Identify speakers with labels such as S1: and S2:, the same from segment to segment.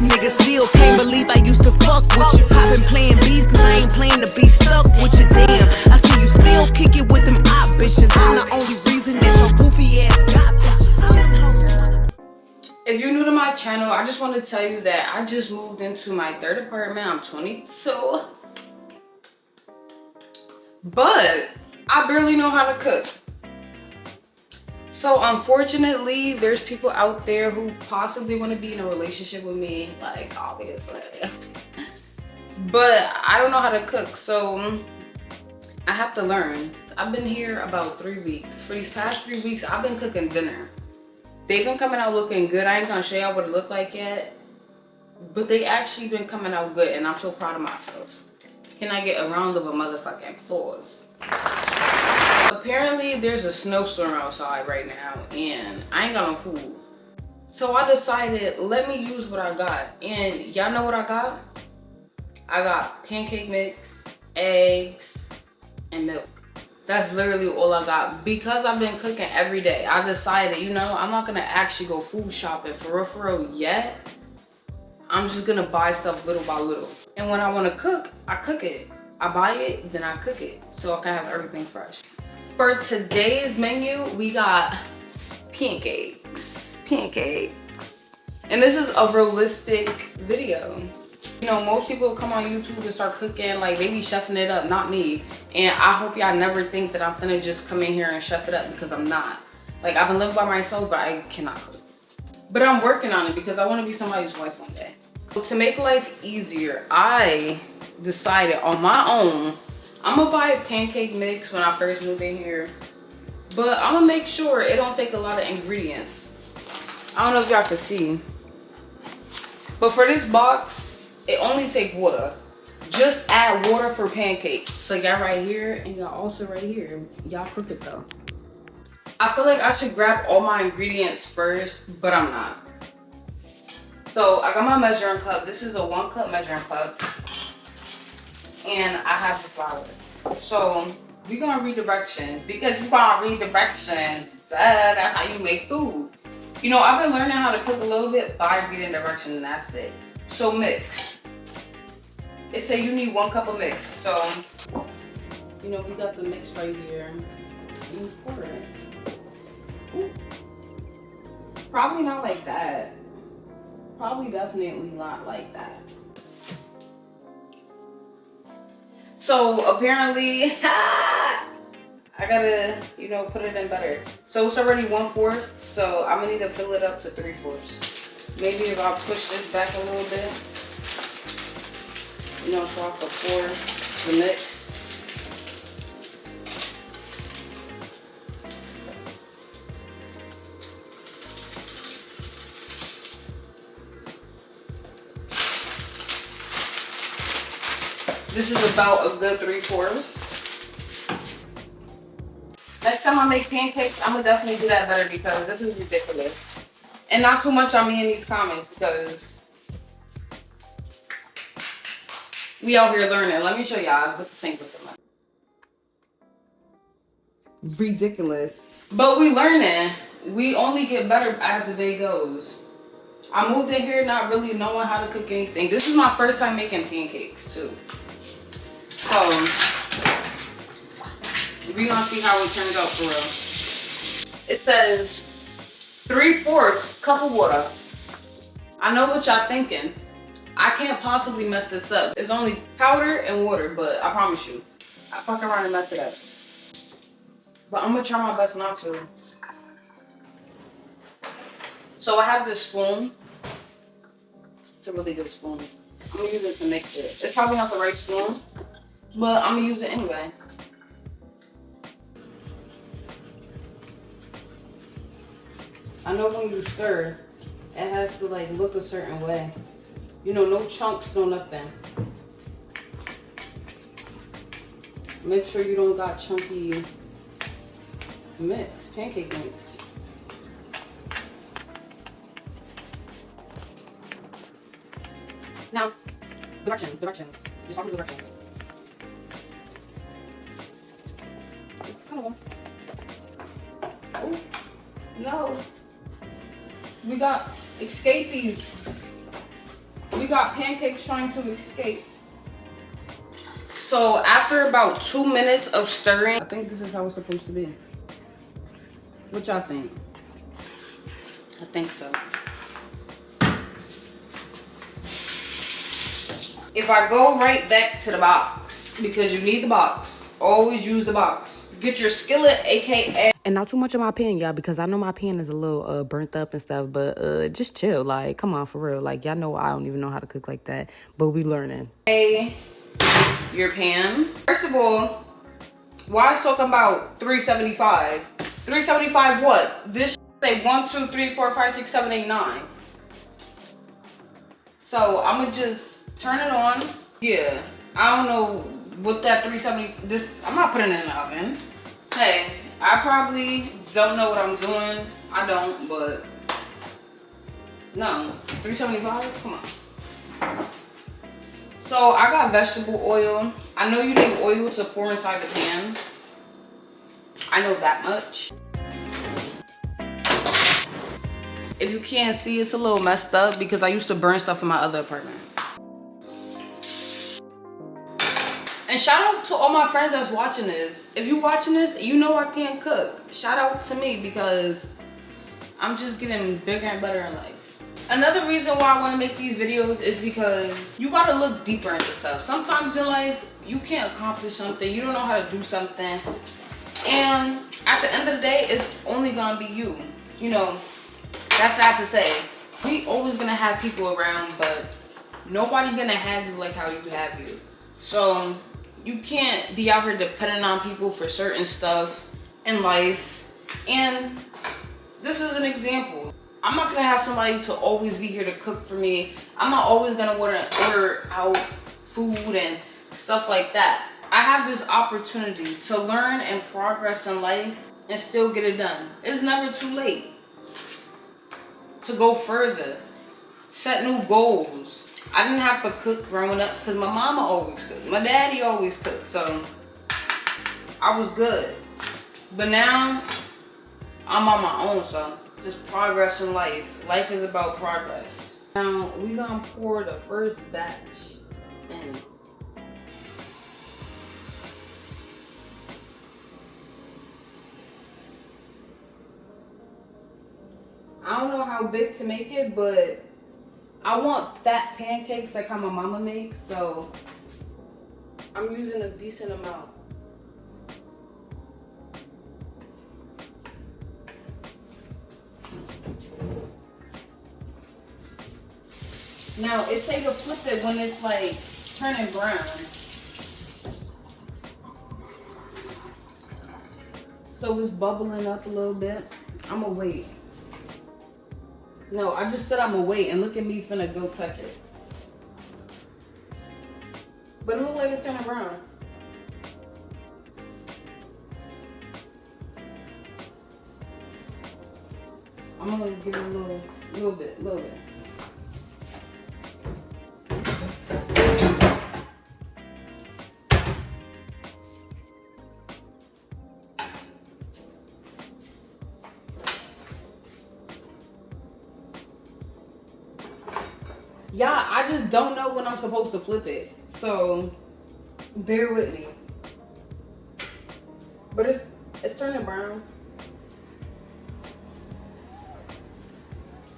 S1: Nigga still can't believe I used to fuck with you. Poppin' playing B's cause I ain't playing to be stuck with you. Damn, I see you still kick it with them op bitches. I'm the only reason that your goofy ass got bitches.
S2: If you're new to my channel, I just want to tell you that I just moved into my third apartment. I'm 22. But I barely know how to cook. So unfortunately, there's people out there who possibly want to be in a relationship with me, like obviously. But I don't know how to cook, so I have to learn. I've been here about 3 weeks. For these past 3 weeks, I've been cooking dinner. They've been coming out looking good. I ain't gonna show y'all what it looked like yet, but they actually been coming out good, and I'm so proud of myself. Can I get a round of a motherfucking applause? Apparently there's a snowstorm outside right now and I ain't got no food. So I decided, let me use what I got. And y'all know what I got? I got pancake mix, eggs, and milk. That's literally all I got. Because I've been cooking every day, I decided, you know, I'm not gonna actually go food shopping for real yet. I'm just gonna buy stuff little by little. And when I wanna cook, I cook it. I buy it, then I cook it. So I can have everything fresh. For today's menu, we got pancakes. And this is a realistic video. You know, most people come on YouTube and start cooking, like they be chefing it up, not me. And I hope y'all never think that I'm finna just come in here and chef it up, because I'm not. Like, I've been living by myself, but I cannot cook. But I'm working on it because I wanna be somebody's wife one day. To make life easier, I decided on my own, I'm gonna buy a pancake mix when I first moved in here, but I'm gonna make sure it don't take a lot of ingredients. I don't know if y'all can see, but for this box, it only takes water. Just add water for pancakes. So y'all right here, and y'all also right here. Y'all cook it though. I feel like I should grab all my ingredients first, but I'm not. So I got my measuring cup. This is a 1 cup measuring cup. And I have the flour. So we're gonna read directions, because you gotta read directions. That's how you make food. You know, I've been learning how to cook a little bit by reading directions, and that's it. So mix. It say you need 1 cup of mix. So, you know, we got the mix right here. You pour it. Ooh. Probably not like that. Probably definitely not like that. So apparently, I gotta, you know, put it in better. So it's already 1/4, so I'm gonna need to fill it up to 3/4. Maybe if I push this back a little bit, you know, so I can pour the mix. This is about a good 3/4. Next time I make pancakes, I'm gonna definitely do that better, because this is ridiculous. And not too much on me in these comments, because we out here learning. Let me show y'all what the sink with them. Ridiculous. But we learning. We only get better as the day goes. I moved in here not really knowing how to cook anything. This is my first time making pancakes too. So, we're gonna see how it turns out for real. It says 3/4 cup of water. I know what y'all thinking. I can't possibly mess this up. It's only powder and water, but I promise you, I fuck around and mess it up. But I'm gonna try my best not to. So I have this spoon. It's a really good spoon. I'm gonna use it to mix it. It's probably not the right spoon, but I'm gonna use it anyway. I know when you stir, it has to like look a certain way. You know, no chunks, no nothing. Make sure you don't got chunky mix, pancake mix. Now, directions. Just follow the directions. Oh, no. We got escapees. we got pancakes trying to escape. So after about 2 minutes of stirring, I think this is how it's supposed to be. What y'all think? I think so. If I go right back to the box, because you need the box, always use the box. Get your skillet, aka. And not too much of my pan, y'all, because I know my pan is a little burnt up and stuff, but just chill. Like, come on, for real. Like, y'all know I don't even know how to cook like that, but we learning. Hey, your pan. First of all, why is talking about 375? 375 what? This say 1, 2, 3, 4, 5, 6, 7, 8, 9. So I'm gonna just turn it on. Yeah, I don't know what that 370. This I'm not putting it in the oven. Hey, I probably don't know what I'm doing. I don't, but no, 375. Come on. So I got vegetable oil. I know you need oil to pour inside the pan. I know that much. If you can't see, it's a little messed up because I used to burn stuff in my other apartment. And shout out to all my friends that's watching this. If you watching this, you know I can't cook. Shout out to me because I'm just getting bigger and better in life. Another reason why I want to make these videos is because you got to look deeper into stuff. Sometimes in life, you can't accomplish something. You don't know how to do something. And at the end of the day, it's only going to be you. You know, that's sad to say. We always going to have people around, but nobody's going to have you like how you have you. So you can't be out here depending on people for certain stuff in life. And this is an example. I'm not gonna have somebody to always be here to cook for me. I'm not always gonna order out food and stuff like that. I have this opportunity to learn and progress in life and still get it done. It's never too late to go further, set new goals. I didn't have to cook growing up because my mama always cooked. My daddy always cooked, so I was good. But now, I'm on my own, so just progress in life. Life is about progress. Now, we gonna pour the first batch in. I don't know how big to make it, but I want fat pancakes like how my mama makes, so I'm using a decent amount. Now, it say to flip it when it's like turning brown. So it's bubbling up a little bit. I'm gonna wait. No, I just said I'm gonna wait, and look at me finna go touch it. But it looks like it's turning brown. I'm gonna give it a little bit. Yeah, I just don't know when I'm supposed to flip it, so bear with me. But it's turning brown.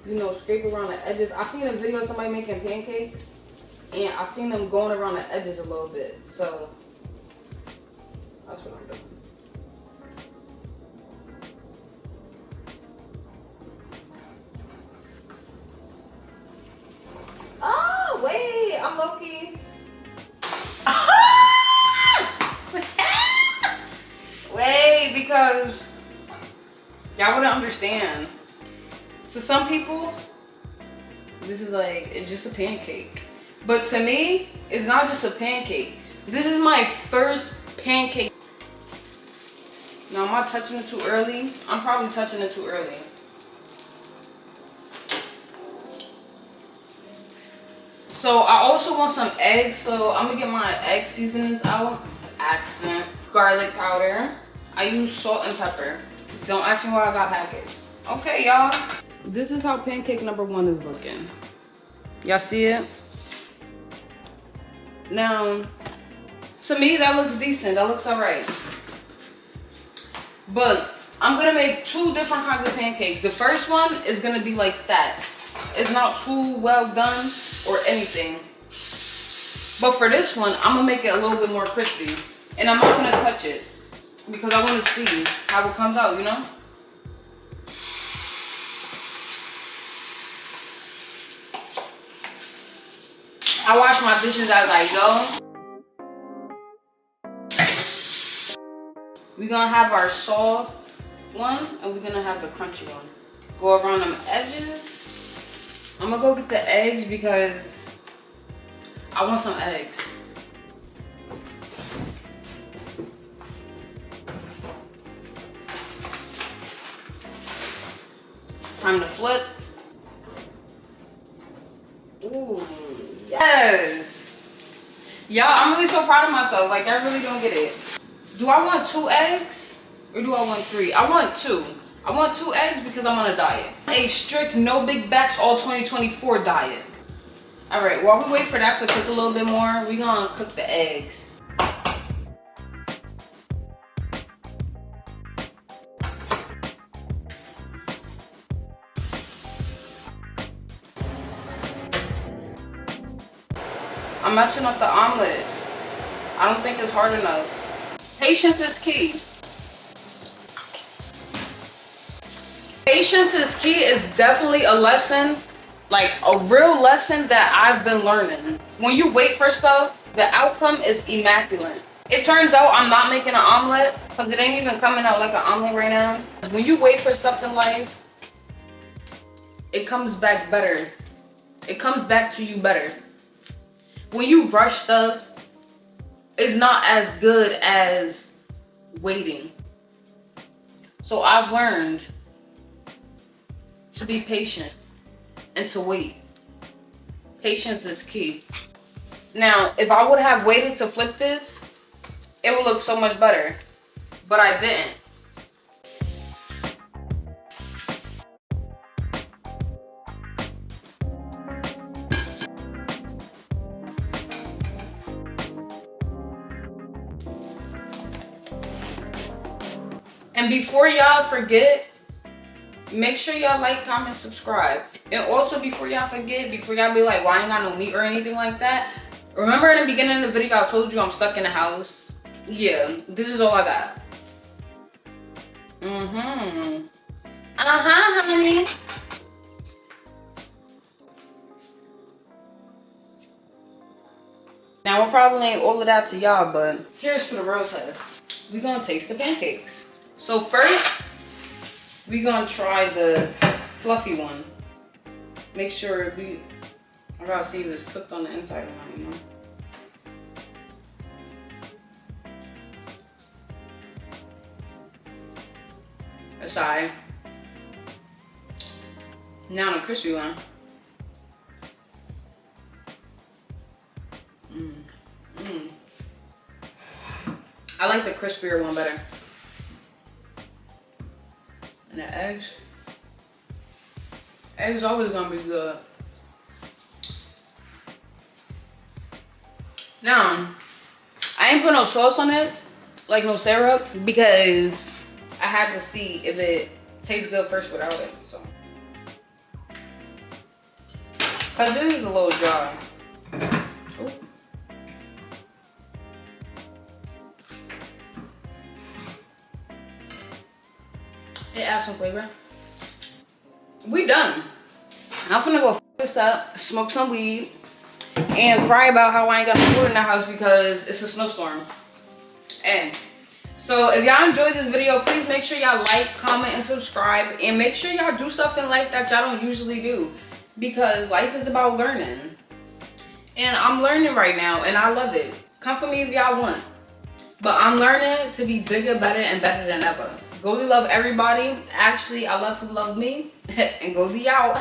S2: You know, scrape around the edges. I seen a video of somebody making pancakes, and I seen them going around the edges a little bit. So that's what I'm doing. Oh, wait, I'm low-key. Wait, because y'all wouldn't understand. To some people, this is like, it's just a pancake. But to me, it's not just a pancake. This is my first pancake. Now, am I touching it too early? I'm probably touching it too early. So I also want some eggs, so I'm gonna get my egg seasonings out. Accent, garlic powder. I use salt and pepper. Don't ask me why I got pancakes. Okay, y'all. This is how pancake number 1 is looking. Y'all see it? Now, to me, that looks decent. That looks alright. But I'm gonna make 2 different kinds of pancakes. The first one is gonna be like that. It's not too well done or anything. But for this one, I'm gonna make it a little bit more crispy. And I'm not gonna touch it because I wanna see how it comes out, you know? I wash my dishes as I go. We're gonna have our soft one and we're gonna have the crunchy one. Go around them edges. I'm gonna go get the eggs because I want some eggs. Time to flip. Ooh, yes. Y'all, I'm really so proud of myself. Like, I really don't get it. Do I want 2 eggs or do I want 3? I want 2. I want 2 eggs because I'm on a diet. A strict no big backs all 2024 diet. All right, while we wait for that to cook a little bit more, we're gonna cook the eggs. I'm messing up the omelet. I don't think it's hard enough. Patience is key. Patience is key is definitely a lesson, like a real lesson that I've been learning. When you wait for stuff, the outcome is immaculate. It turns out I'm not making an omelet because it ain't even coming out like an omelet right now. When you wait for stuff in life, it comes back better. It comes back to you better. When you rush stuff, it's not as good as waiting. So I've learned to be patient and to wait. Patience is key. Now, if I would have waited to flip this, it would look so much better, but I didn't. And before y'all forget, make sure y'all like, comment, subscribe. And also before y'all forget, before y'all be like, why I ain't got no meat or anything like that, remember in the beginning of the video I told you I'm stuck in the house? Yeah, this is all I got. Honey. Now we're probably ain't all of that to y'all, but here's for the real test. We're gonna taste the pancakes. So first, we're gonna try the fluffy one. Make sure I gotta see if it's cooked on the inside or not, you know? Aside. Now the crispy one. I like the crispier one better. And the eggs. Eggs always gonna be good. Now, I ain't put no sauce on it, like no syrup, because I had to see if it tastes good first without it, so. Cause this is a little dry. Ooh. It adds some flavor. We done. I'm finna go f this up, smoke some weed, and cry about how I ain't got no food in the house because it's a snowstorm. And so if y'all enjoyed this video, please make sure y'all like, comment, and subscribe. And make sure y'all do stuff in life that y'all don't usually do. Because life is about learning. And I'm learning right now, and I love it. Come for me if y'all want. But I'm learning to be bigger, better, and better than ever. Goldie love everybody. Actually, I love who love me. And Goldie out.